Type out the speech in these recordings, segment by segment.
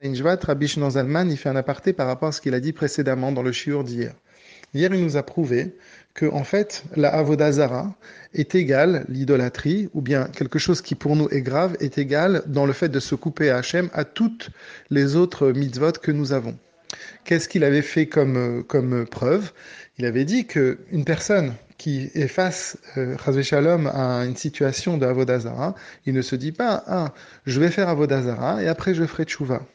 Injvat, Rabbi Shimon Zalman, il fait un aparté par rapport à ce qu'il a dit précédemment dans le shiur d'hier. Hier, il nous a prouvé que, en fait, la Avodah Zara est égale, l'idolâtrie, ou bien quelque chose qui pour nous est grave, est égal dans le fait de se couper à Hachem à toutes les autres mitzvot que nous avons. Qu'est-ce qu'il avait fait comme preuve? Il avait dit que une personne qui est face, chas v'shalom, à une situation de Avodah Zara, il ne se dit pas, ah, je vais faire Avodah Zara et après je ferai tchouva.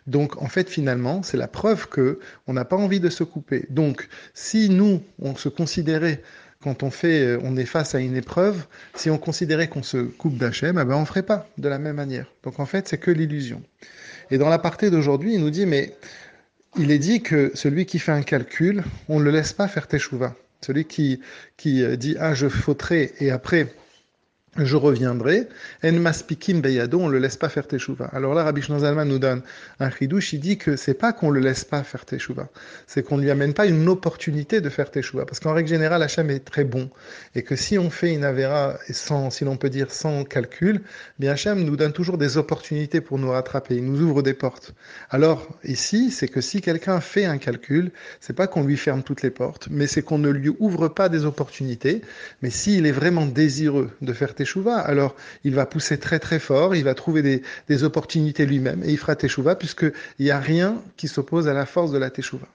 Donc, en fait, finalement, c'est la preuve que on n'a pas envie de se couper. Donc, si nous, on se considérait, quand on est face à une épreuve, si on considérait qu'on se coupe d'Hachem, eh ben, on ferait pas de la même manière. Donc, en fait, c'est que l'illusion. Et dans la partie d'aujourd'hui, il nous dit, mais il est dit que celui qui fait un calcul, on ne le laisse pas faire teshuva. Celui qui dit, ah, je fauterai, et après, je reviendrai. En maspikim beyado, on le laisse pas faire teshuva. Alors là, Rabbi Shimon Zalman nous donne un chidouche, il dit que c'est pas qu'on le laisse pas faire teshuva, c'est qu'on ne lui amène pas une opportunité de faire teshuva. Parce qu'en règle générale, Hachem est très bon. Et que si on fait une avéra sans, si l'on peut dire, sans calcul, bien Hachem nous donne toujours des opportunités pour nous rattraper. Il nous ouvre des portes. Alors, ici, c'est que si quelqu'un fait un calcul, c'est pas qu'on lui ferme toutes les portes, mais c'est qu'on ne lui ouvre pas des opportunités. Mais s'il est vraiment désireux de faire teshuva, alors il va pousser très très fort, il va trouver des opportunités lui-même et il fera teshuva puisqu'il n'y a rien qui s'oppose à la force de la teshuva.